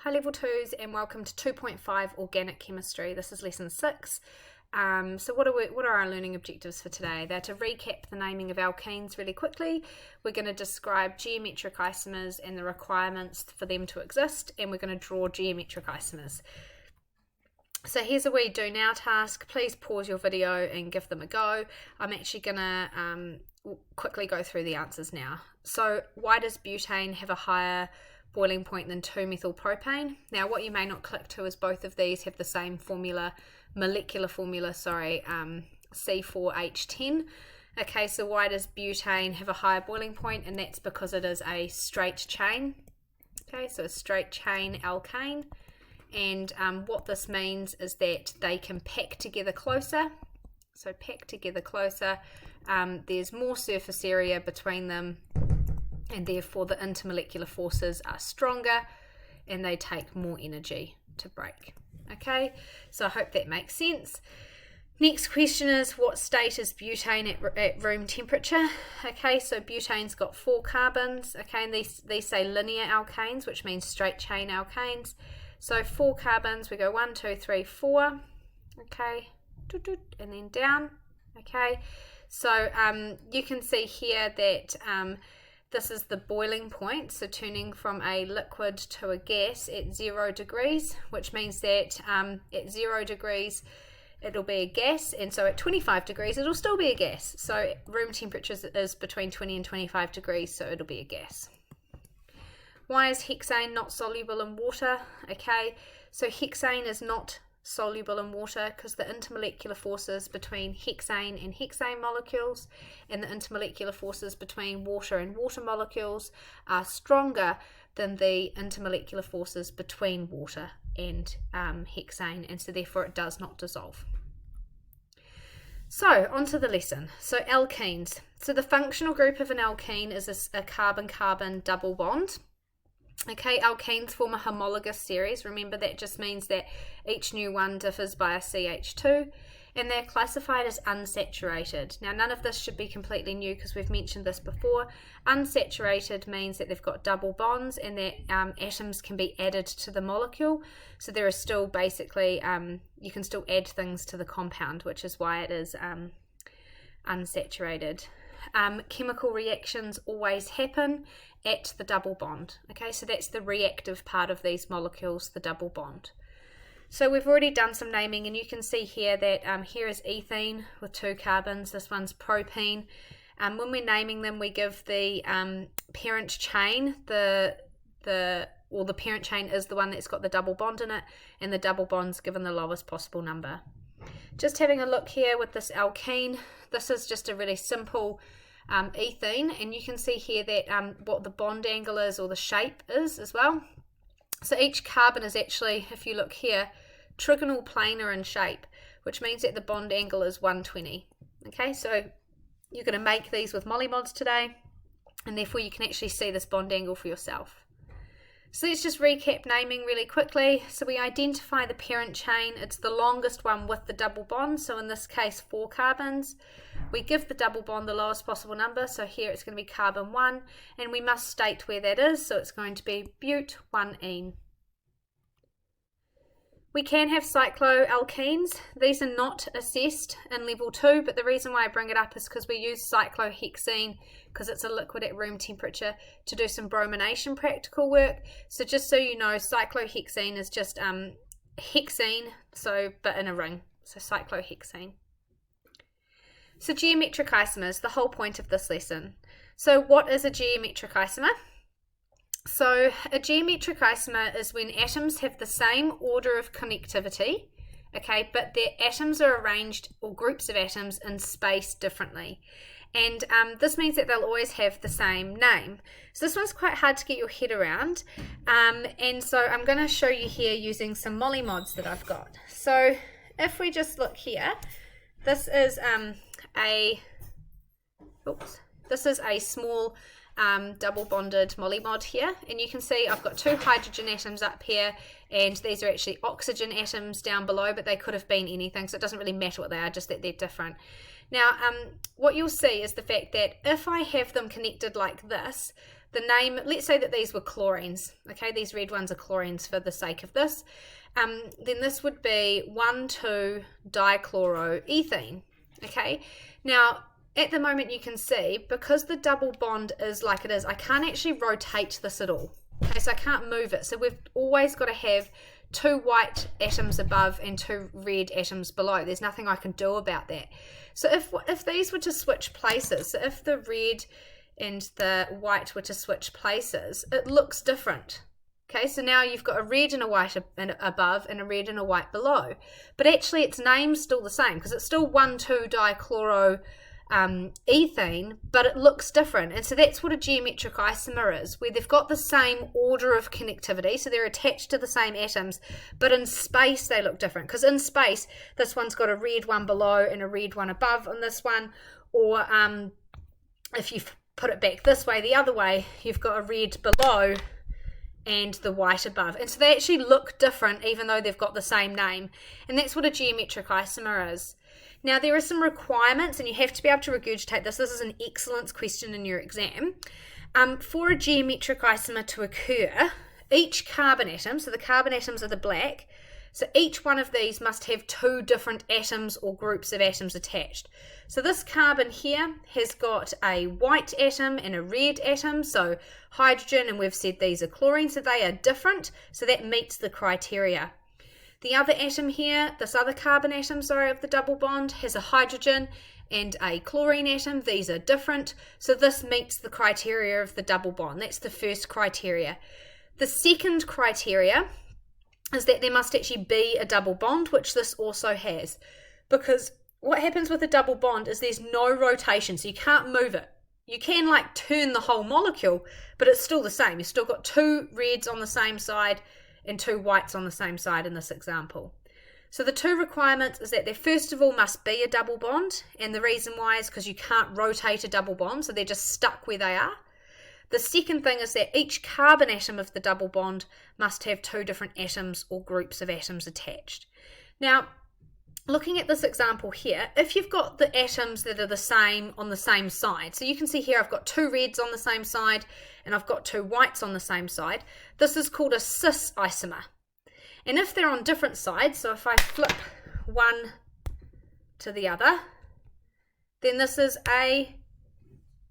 Hi Level 2s and welcome to 2.5 Organic Chemistry. This is Lesson 6. So what are our learning objectives for today? They're to recap the naming of alkenes really quickly. We're going to describe geometric isomers and the requirements for them to exist, and we're going to draw geometric isomers. So here's a wee do now task. Please pause your video and give them a go. I'm actually going to quickly go through the answers now. So why does butane have a higher boiling point than 2-methylpropane? Now what you may not click to is both of these have the same molecular formula, C4H10. Okay, so why does butane have a higher boiling point? And that's because it is a straight chain. Okay, so a straight chain alkane. And what this means is that they can pack together closer. So pack together closer, there's more surface area between them, and therefore the intermolecular forces are stronger and they take more energy to break. Okay, so I hope that makes sense. Next question is, what state is butane at room temperature? Okay, so butane's got 4 carbons. Okay, and these say linear alkanes, which means straight chain alkanes. So 4 carbons, we go 1, 2, 3, 4. Okay, and then down. Okay, so you can see here that this is the boiling point, so turning from a liquid to a gas at 0 degrees, which means that at 0 degrees it'll be a gas, and so at 25 degrees it'll still be a gas. So room temperature is between 20 and 25 degrees, so it'll be a gas. Why is hexane not soluble in water? Okay, so hexane is not soluble in water because the intermolecular forces between hexane and hexane molecules and the intermolecular forces between water and water molecules are stronger than the intermolecular forces between water and hexane, and so therefore it does not dissolve. So onto the lesson. So alkenes. So the functional group of an alkene is a carbon-carbon double bond. Okay, alkenes form a homologous series. Remember, that just means that each new one differs by a CH2, and they're classified as unsaturated. Now, none of this should be completely new because we've mentioned this before. Unsaturated means that they've got double bonds and that atoms can be added to the molecule. So there are still basically, you can still add things to the compound, which is why it is unsaturated. Chemical reactions always happen at the double bond. Okay, so that's the reactive part of these molecules, the double bond. So we've already done some naming, and you can see here that here is ethene with 2 carbons. This one's propene. When we're naming them, we give the parent chain the parent chain is the one that's got the double bond in it, and the double bond's given the lowest possible number. Just having a look here with this alkene, this is just a really simple ethene, and you can see here that what the bond angle is, or the shape is as well. So each carbon is actually, if you look here, trigonal planar in shape, which means that the bond angle is 120. Okay, so you're going to make these with molymods today, and therefore you can actually see this bond angle for yourself. So let's just recap naming really quickly. So we identify the parent chain. It's the longest one with the double bond. So in this case, 4 carbons. We give the double bond the lowest possible number. So here it's going to be carbon 1. And we must state where that is. So it's going to be but1ene. We can have cycloalkenes. These are not assessed in level 2, but the reason why I bring it up is because we use cyclohexene, because it's a liquid at room temperature, to do some bromination practical work. So just so you know, cyclohexene is just hexene, but in a ring. So cyclohexene. So geometric isomers, the whole point of this lesson. So what is a geometric isomer? So a geometric isomer is when atoms have the same order of connectivity, okay, but their atoms are arranged, or groups of atoms, in space differently. And this means that they'll always have the same name. So this one's quite hard to get your head around. And so I'm going to show you here using some molymods that I've got. So if we just look here, this is a small double bonded molymod here, and you can see I've got 2 hydrogen atoms up here, and these are actually oxygen atoms down below, but they could have been anything, so it doesn't really matter what they are, just that they're different. Now what you'll see is the fact that if I have them connected like this, the name, let's say that these were chlorines, okay, these red ones are chlorines for the sake of this, then this would be 1,2-dichloroethene, okay. Now, at the moment you can see, because the double bond is like it is, I can't actually rotate this at all, okay, so I can't move it, so we've always got to have 2 white atoms above and 2 red atoms below. There's nothing I can do about that. So if these were to switch places, so if the red and the white were to switch places, it looks different. Okay, so now you've got a red and a white above and a red and a white below. But actually its name's still the same because it's still 1,2-dichloroethene, but it looks different. And so that's what a geometric isomer is, where they've got the same order of connectivity, so they're attached to the same atoms, but in space they look different. Because in space, this one's got a red one below and a red one above on this one, or if you put it back this way, the other way, you've got a red below and the white above. And so they actually look different even though they've got the same name. And that's what a geometric isomer is. Now, there are some requirements, and you have to be able to regurgitate this. This is an excellence question in your exam. For a geometric isomer to occur, each carbon atom, so the carbon atoms are the black, so each one of these must have 2 different atoms or groups of atoms attached. So this carbon here has got a white atom and a red atom, so hydrogen, and we've said these are chlorine, so they are different, so that meets the criteria. The other atom here, this other carbon atom, sorry, of the double bond, has a hydrogen and a chlorine atom. These are different, so this meets the criteria of the double bond. That's the first criteria. The second criteria is that there must actually be a double bond, which this also has, because what happens with a double bond is there's no rotation, so you can't move it. You can like turn the whole molecule, but it's still the same. You've still got 2 reds on the same side and 2 whites on the same side in this example. So the 2 requirements is that there first of all must be a double bond, and the reason why is because you can't rotate a double bond, so they're just stuck where they are. The second thing is that each carbon atom of the double bond must have 2 different atoms or groups of atoms attached. Now, looking at this example here, if you've got the atoms that are the same on the same side, so you can see here I've got 2 reds on the same side and I've got 2 whites on the same side, this is called a cis isomer. And if they're on different sides, so if I flip one to the other, then this is a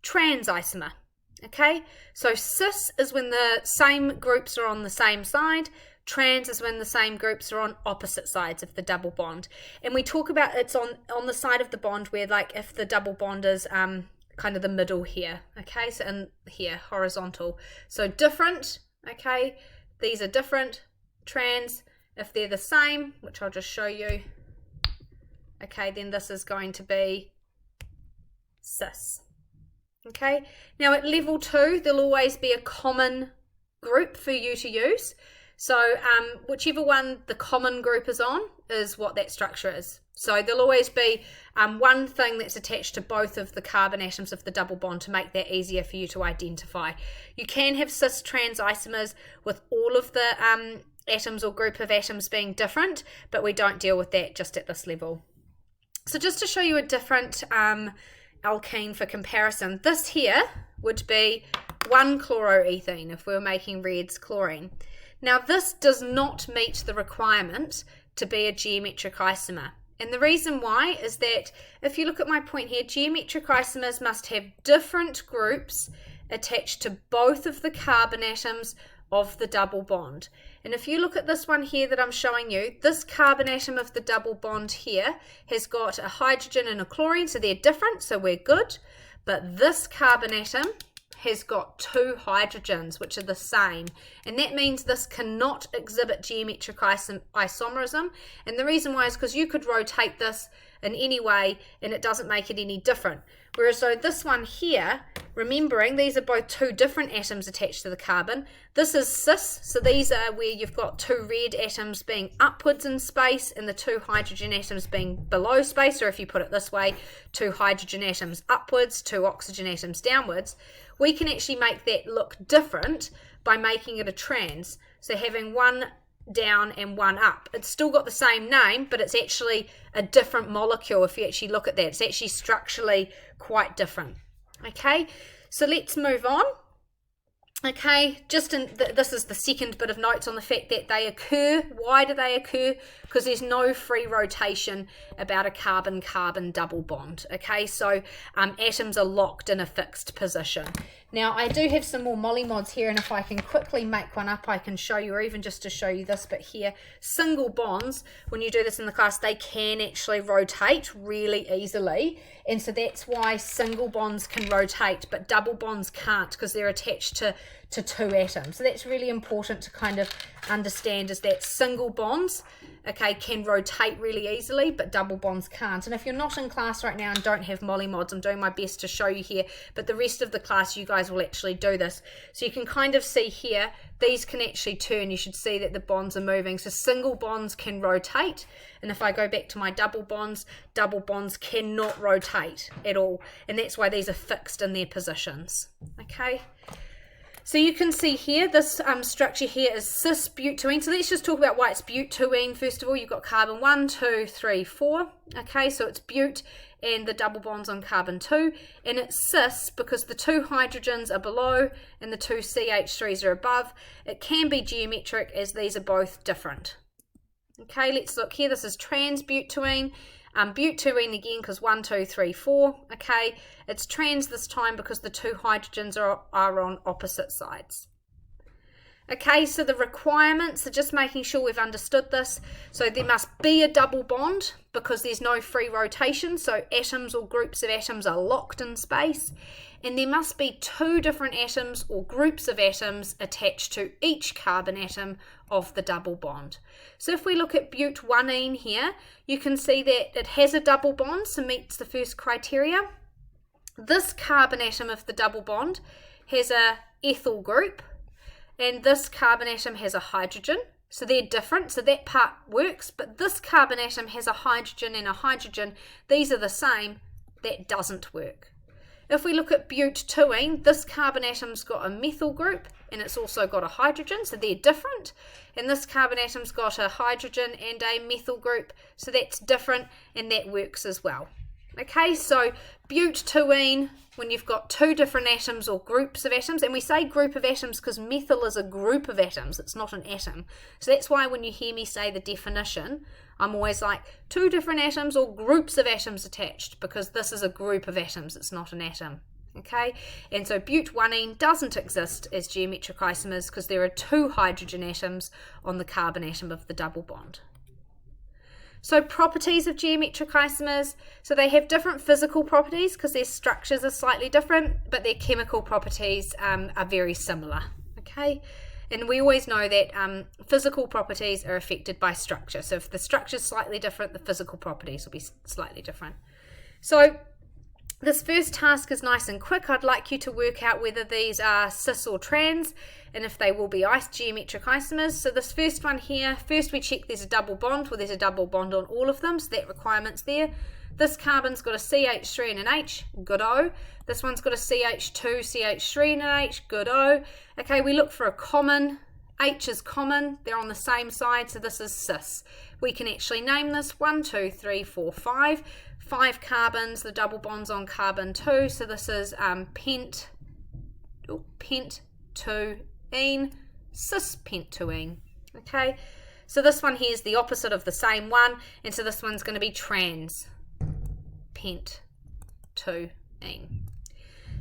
trans isomer. Okay, so cis is when the same groups are on the same side. Trans is when the same groups are on opposite sides of the double bond. And we talk about it's on the side of the bond where, like, if the double bond is kind of the middle here. Okay, so in here, horizontal. So different, okay, these are different. Trans, if they're the same, which I'll just show you, okay, then this is going to be cis. Okay, now at level 2, there'll always be a common group for you to use. So whichever one the common group is on is what that structure is. So there'll always be one thing that's attached to both of the carbon atoms of the double bond to make that easier for you to identify. You can have cis-trans isomers with all of the atoms or group of atoms being different, but we don't deal with that just at this level. So just to show you a different alkene for comparison, this here would be 1-chloroethene if we were making reds chlorine. Now this does not meet the requirement to be a geometric isomer, and the reason why is that if you look at my point here, geometric isomers must have different groups attached to both of the carbon atoms of the double bond. And if you look at this one here that I'm showing you, this carbon atom of the double bond here has got a hydrogen and a chlorine, so they're different, so we're good. But this carbon atom has got 2 hydrogens, which are the same, and that means this cannot exhibit geometric isomerism. And the reason why is because you could rotate this in any way and it doesn't make it any different. Whereas though this one here, remembering these are both 2 different atoms attached to the carbon, this is cis, so these are where you've got 2 red atoms being upwards in space and the 2 hydrogen atoms being below space, or if you put it this way, 2 hydrogen atoms upwards, 2 oxygen atoms downwards. We can actually make that look different by making it a trans, so having 1 down and 1 up. It's still got the same name, but it's actually a different molecule. If you actually look at that, it's actually structurally quite different. Okay, so let's move on. Okay, this is the second bit of notes on the fact that they occur. Why do they occur? Because there's no free rotation about a carbon-carbon double bond. Okay, so atoms are locked in a fixed position. Now, I do have some more molymods here, and if I can quickly make one up, I can show you, or even just to show you this bit here. Single bonds, when you do this in the class, they can actually rotate really easily, and so that's why single bonds can rotate, but double bonds can't, because they're attached to two atoms. So that's really important to kind of understand, is that single bonds, okay, can rotate really easily, but double bonds can't. And if you're not in class right now and don't have molymods, I'm doing my best to show you here, but the rest of the class you guys will actually do this. So you can kind of see here, these can actually turn. You should see that the bonds are moving. So single bonds can rotate, and if I go back to my double bonds cannot rotate at all, and that's why these are fixed in their positions. Okay. So you can see here, this structure here is cis-butene. So let's just talk about why it's butene. First of all, you've got carbon 1, 2, 3, 4. Okay, so it's but and the double bonds on carbon 2. And it's cis because the two hydrogens are below and the two CH3s are above. It can be geometric as these are both different. Okay, let's look here. This is trans-butene. Butene again because 1, 2, 3, 4. Okay, it's trans this time because the two hydrogens are on opposite sides. Okay, so the requirements are just making sure we've understood this. So there must be a double bond because there's no free rotation, so atoms or groups of atoms are locked in space, and there must be two different atoms or groups of atoms attached to each carbon atom of the double bond. So if we look at butanene here, you can see that it has a double bond, so meets the first criteria. This carbon atom of the double bond has a ethyl group, and this carbon atom has a hydrogen, so they're different, so that part works, but this carbon atom has a hydrogen and a hydrogen. These are the same. That doesn't work. If we look at butene, this carbon atom's got a methyl group and it's also got a hydrogen, so they're different. And this carbon atom's got a hydrogen and a methyl group, so that's different and that works as well. Okay, so butene, when you've got two different atoms or groups of atoms, and we say group of atoms because methyl is a group of atoms, it's not an atom. So that's why when you hear me say the definition, I'm always like two different atoms or groups of atoms attached, because this is a group of atoms, it's not an atom. Okay, and so butanene doesn't exist as geometric isomers because there are two hydrogen atoms on the carbon atom of the double bond. So properties of geometric isomers, so they have different physical properties because their structures are slightly different, but their chemical properties are very similar. Okay, and we always know that physical properties are affected by structure. So if the structure is slightly different, the physical properties will be slightly different. So this first task is nice and quick. I'd like you to work out whether these are cis or trans, and if they will be geometric isomers. So this first one here, first we check there's a double bond. Well, there's a double bond on all of them, so that requirement's there. This carbon's got a CH3 and an H, good O. This one's got a CH2, CH3 and an H, good O. Okay, we look for a common. H is common, they're on the same side, so this is cis. We can actually name this 1, 2, 3, 4, 5. 5 carbons, the double bonds on carbon 2, so this is pent 2ene, cis pentoene. Okay, so this one here is the opposite of the same one, and so this one's going to be trans pent 2ene.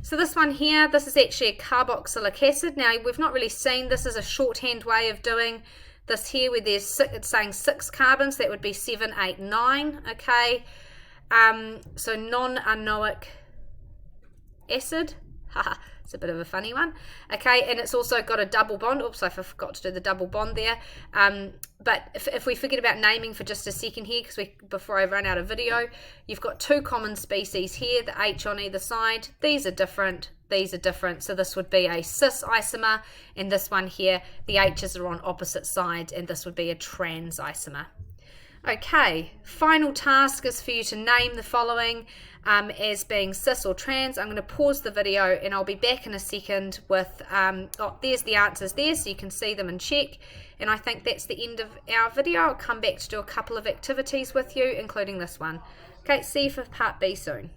So this one here, this is actually a carboxylic acid. Now we've not really seen this as a shorthand way of doing this here, where there's it's saying 6 carbons, that would be 7, 8, 9. Okay, so non-anoic acid. Haha, it's a bit of a funny one. Okay, and it's also got a double bond. Oops, I forgot to do the double bond there. But if we forget about naming for just a second here, because before I run out of video, you've got 2 common species here, the H on either side. These are different. These are different. So this would be a cis isomer, and this one here, the H's are on opposite sides, and this would be a trans isomer. Okay, final task is for you to name the following as being cis or trans. I'm going to pause the video and I'll be back in a second with, there's the answers there so you can see them and check. And I think that's the end of our video. I'll come back to do a couple of activities with you, including this one. Okay, see you for part B soon.